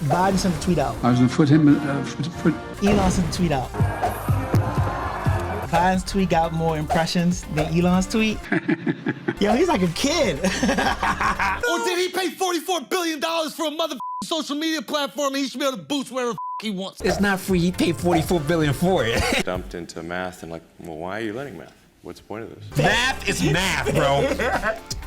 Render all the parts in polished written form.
Biden sent the tweet out. I was going to put him. Elon sent the tweet out. Biden's tweet got more impressions than Elon's tweet. Yo, he's like a kid. Or did he pay $44 billion for a mother social media platform and he should be able to boost wherever he wants? It's not free. He paid $44 billion for it. Dumped into math and like, well, why are you learning math? What's the point of this? Math is math, bro.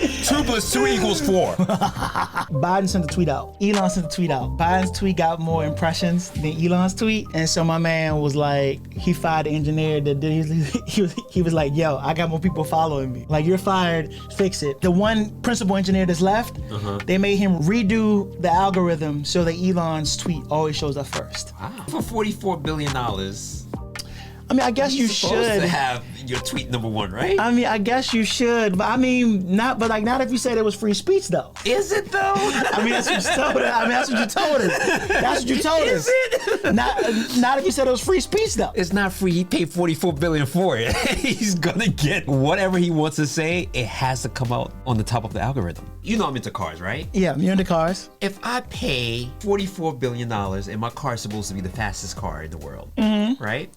2 + 2 = 4. Biden sent the tweet out. Elon sent the tweet out. Biden's tweet got more impressions than Elon's tweet. And so my man was like, he fired the engineer that did, he was like, yo, I got more people following me. Like, you're fired, fix it. The one principal engineer that's left, they made him redo the algorithm so that Elon's tweet always shows up first. Wow. For $44 billion, I mean, I guess you supposed should to have your tweet #1, right? I mean, I guess you should, but I mean, not if you said it was free speech, though. Is it though? I mean, that's what you told us. That's what you told us. That's what you told us. Is it? Not if you said it was free speech, though. It's not free. He paid $44 billion for it. He's gonna get whatever he wants to say. It has to come out on the top of the algorithm. You know I'm into cars, right? Yeah, you're into cars. If I pay $44 billion and my car is supposed to be the fastest car in the world, right?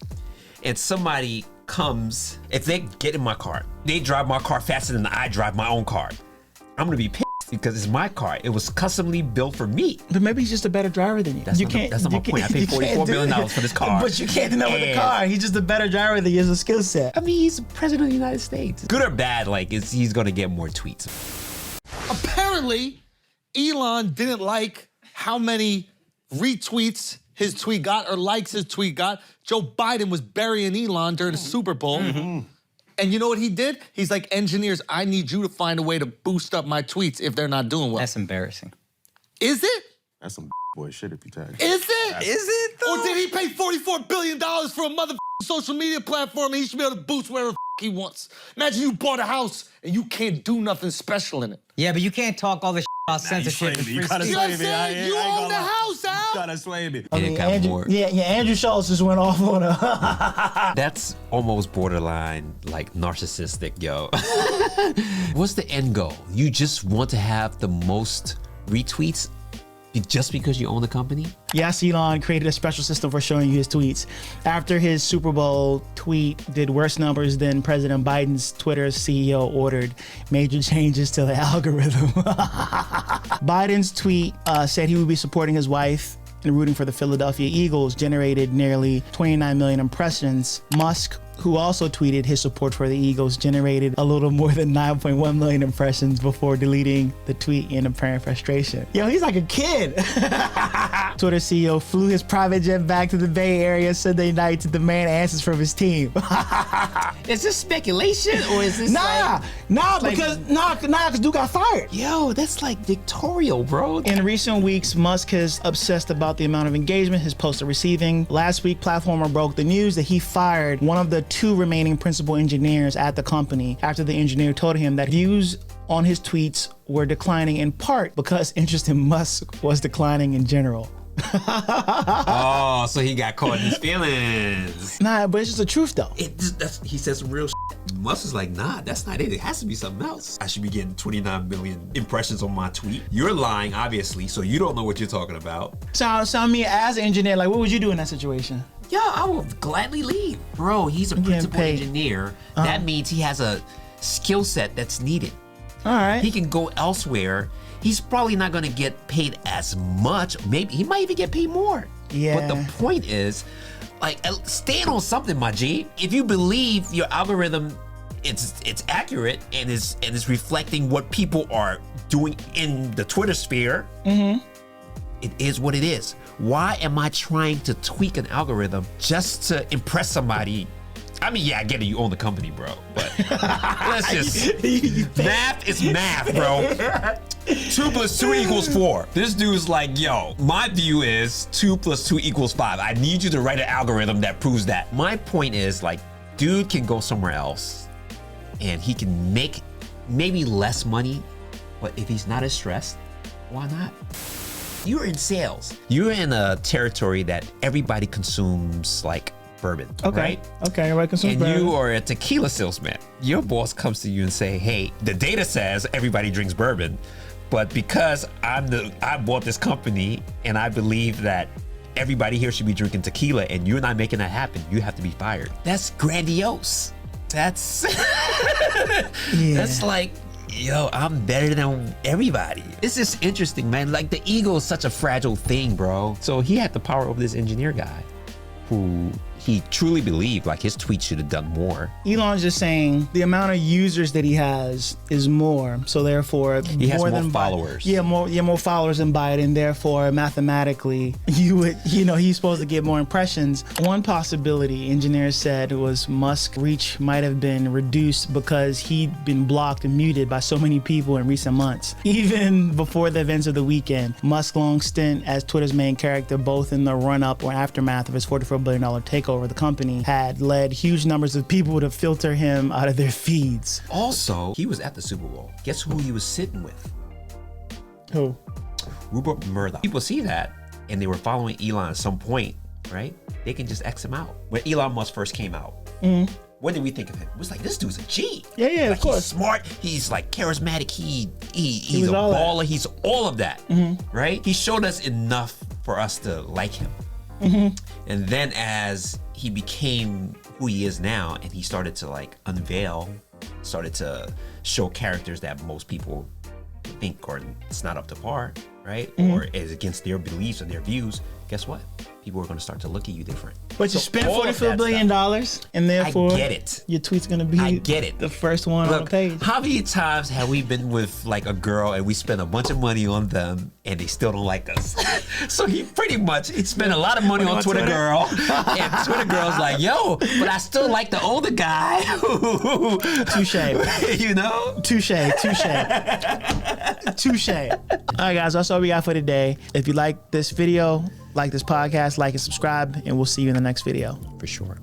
And somebody comes, if they get in my car, they drive my car faster than I drive my own car, I'm gonna be pissed because it's my car. It was customly built for me. But maybe he's just a better driver than you. That's not my point. I paid $44 billion for this car. But you can't do that with the car. He's just a better driver than you. He has a skill set. I mean, he's the president of the United States. Good or bad, like, he's gonna get more tweets. Apparently, Elon didn't like how many retweets his tweet got or likes his tweet got. Joe Biden was burying Elon during the Super Bowl. And you know what he did? He's like, engineers, I need you to find a way to boost up my tweets if they're not doing well. That's embarrassing. Is it? That's some boy shit if you tell me. Is it? Is it though? Or did he pay $44 billion for a mother social media platform and he should be able to boost wherever he wants? Imagine you bought a house and you can't do nothing special in it. Yeah, but you can't talk all this about censorship. You gotta You know what I'm saying? You own the house, Al. You gotta slay me. I mean, Andrew, Andrew Schulz just went off on a... That's almost borderline, like, narcissistic, yo. What's the end goal? You just want to have the most retweets just because you own the company? Yes, Elon created a special system for showing you his tweets. After his Super Bowl tweet did worse numbers than President Biden's Twitter CEO ordered major changes to the algorithm. Biden's tweet said he would be supporting his wife and rooting for the Philadelphia Eagles, generated nearly 29 million impressions. Musk, who also tweeted his support for the Eagles, generated a little more than 9.1 million impressions before deleting the tweet in apparent frustration. Yo, he's like a kid. Twitter CEO flew his private jet back to the Bay Area Sunday night to demand answers from his team. Is this speculation or is this because dude got fired. Yo, that's like dictatorial, bro. In recent weeks, Musk has obsessed about the amount of engagement his posts are receiving. Last week, Platformer broke the news that he fired one of the 2 remaining principal engineers at the company after the engineer told him that views on his tweets were declining in part because interest in Musk was declining in general. Oh, so he got caught in his feelings. Nah, but it's just the truth though. He said some real shit. Musk is like, nah, that's not it. It has to be something else. I should be getting 29 million impressions on my tweet. You're lying, obviously, so you don't know what you're talking about. So me as an engineer, like, what would you do in that situation? Yeah, I will gladly leave. Bro, he's a principal engineer. That means he has a skill set that's needed. All right. He can go elsewhere. He's probably not gonna get paid as much. Maybe he might even get paid more. Yeah. But the point is, like, stand on something, my G. If you believe your algorithm, it's accurate and is reflecting what people are doing in the Twitter sphere, it is what it is. Why am I trying to tweak an algorithm just to impress somebody? I mean, yeah, I get it, you own the company, bro, but let's just, math is math, bro. 2 + 2 = 4. This dude's like, yo, my view is 2 + 2 = 5. I need you to write an algorithm that proves that. My point is, like, dude can go somewhere else and he can make maybe less money, but if he's not as stressed, why not? You're in sales. You're in a territory that everybody consumes, like, bourbon, right? Okay, everybody consumes bourbon. And you are a tequila salesman. Your boss comes to you and say, hey, the data says everybody drinks bourbon, But because I bought this company and I believe that everybody here should be drinking tequila and you're not making that happen, you have to be fired. That's grandiose. That's that's like, yo, I'm better than everybody. It's just interesting, man. Like, the ego is such a fragile thing, bro. So he had the power over this engineer guy who he truly believed like his tweet should have done more. Elon's just saying the amount of users that he has is more, so therefore He has more than followers. more followers than Biden, and therefore mathematically he's supposed to get more impressions. One possibility engineers said was Musk's reach might have been reduced because he'd been blocked and muted by so many people in recent months. Even before the events of the weekend, Musk's long stint as Twitter's main character, both in the run-up or aftermath of his $44 billion takeover of the company, had led huge numbers of people to filter him out of their feeds. Also, he was at the Super Bowl. Guess who he was sitting with? Who? Rupert Murdoch. People see that and they were following Elon at some point, right? They can just X him out. When Elon Musk first came out, what did we think of him? It was like, this dude's a G. Yeah, like, of course. He's smart. He's like charismatic. He's was a all that. baller. He's all of that, right? He showed us enough for us to like him. And then as he became who he is now, and he started to like unveil, started to show characters that most people think or it's not up to par, right? Or is against their beliefs and their views, guess what? People are going to start to look at you different. But you So spent all of $44 that billion, stuff- and therefore I get it. your tweet's gonna be I get it. the first one on the Look, page. how many times have we been with like a girl and we spent a bunch of money on them and they still don't like us? So he spent a lot of money on Twitter girl, and Twitter girl's like, yo, but I still like the older guy. Touche. You know? Touche. All right, guys, that's all we got for today. If you like this video, like this podcast, like and subscribe, and we'll see you in the next video. For sure.